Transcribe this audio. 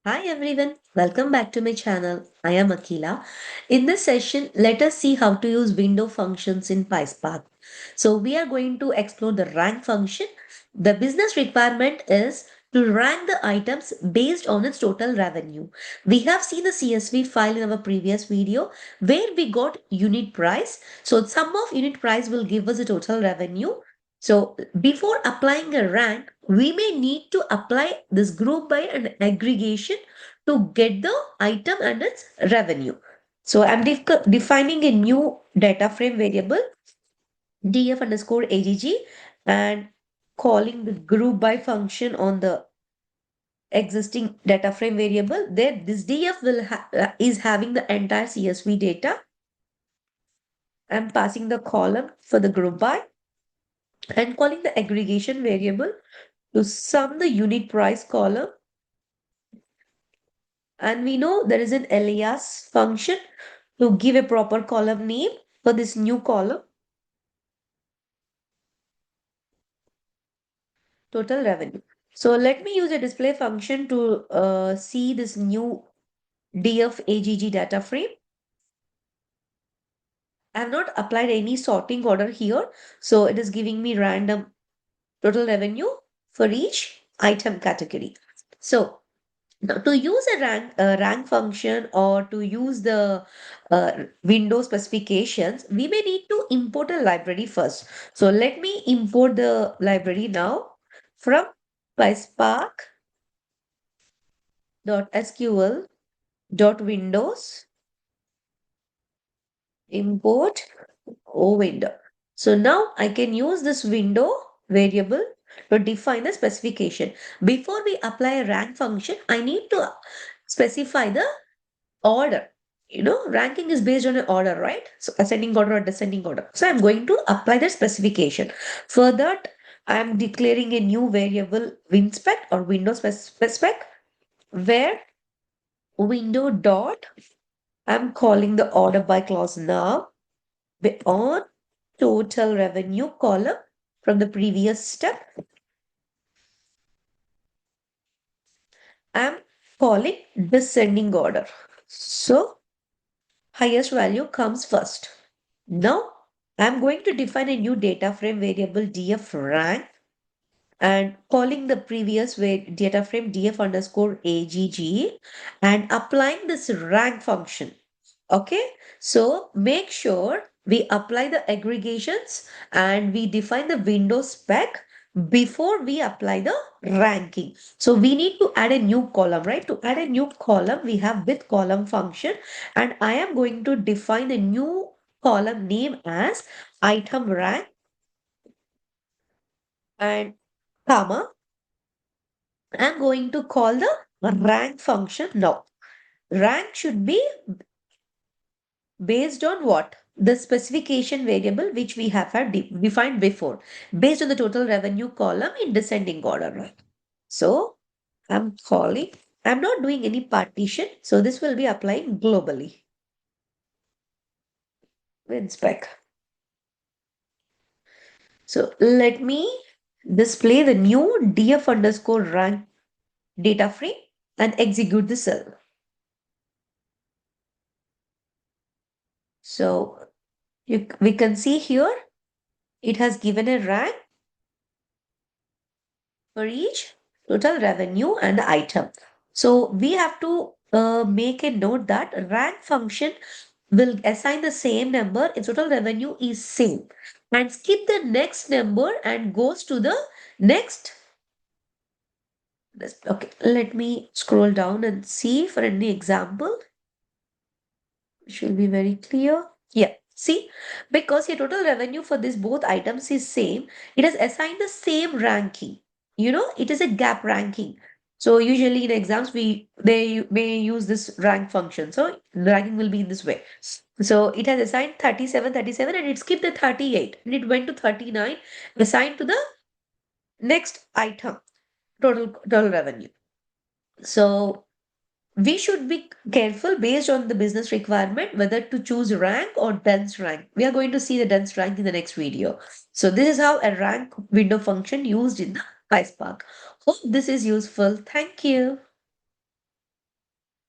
Hi everyone, welcome back to my channel. I am Akila. In this session, let us see how to use window functions in PySpark. So we are going to explore the rank function. The business requirement is to rank the items based on its total revenue. We have seen the CSV file in our previous video where we got unit price. So sum of unit price will give us the total revenue. So before applying a rank, we may need to apply this group by an aggregation to get the item and its revenue. So I'm defining a new data frame variable df underscore agg and calling the group by function on the existing data frame variable. There, this df is having the entire CSV data. I'm passing the column for the group by and calling the aggregation variable to sum the unit price column. And we know there is an alias function to give a proper column name for this new column, total revenue. So let me use a display function to see this new df data frame. I have not applied any sorting order here. So it is giving me random total revenue for each item category. So now, to use a rank function or to use the window specifications, we may need to import a library first. So let me import the library now from PySpark.sql.windows import window. So now I can use this window variable to define the specification. Before we apply a rank function, I need to specify the order. Ranking is based on an order, right? So ascending order or descending order. So I'm going to apply the specification. For that, I'm declaring a new variable winspec or window spec where window dot, I'm calling the order by clause now on total revenue column from the previous step. I'm calling descending order. So highest value comes first. Now I'm going to define a new data frame variable df rank and calling the previous data frame df underscore agg and applying this rank function. Okay, so make sure we apply the aggregations and we define the window spec before we apply the ranking. So we need to add a new column, right? To add a new column, we have with column function, and I am going to define a new column name as item rank and comma. I'm going to call the rank function now. Rank should be based on what? The specification variable which we have had defined before, based on the total revenue column in descending order. Right? So I'm calling, I'm not doing any partition. So this will be applying globally with spec. So let me display the new df underscore rank data frame and execute the cell. So we can see here it has given a rank for each total revenue and item. So we have to make a note that rank function will assign the same number if total revenue is same and skip the next number and goes to the next. Okay, let me scroll down and see for any example. It should be very clear. Yeah, see, because your total revenue for this both items is same, it has assigned the same ranking. It is a gap ranking. So usually in exams, they may use this rank function. So the ranking will be in this way. So it has assigned 37, 37, and it skipped the 38 and it went to 39, assigned to the next item, total revenue. So we should be careful based on the business requirement whether to choose rank or dense rank. We are going to see the dense rank in the next video. So this is how a rank window function used in the PySpark. Hope this is useful. Thank you.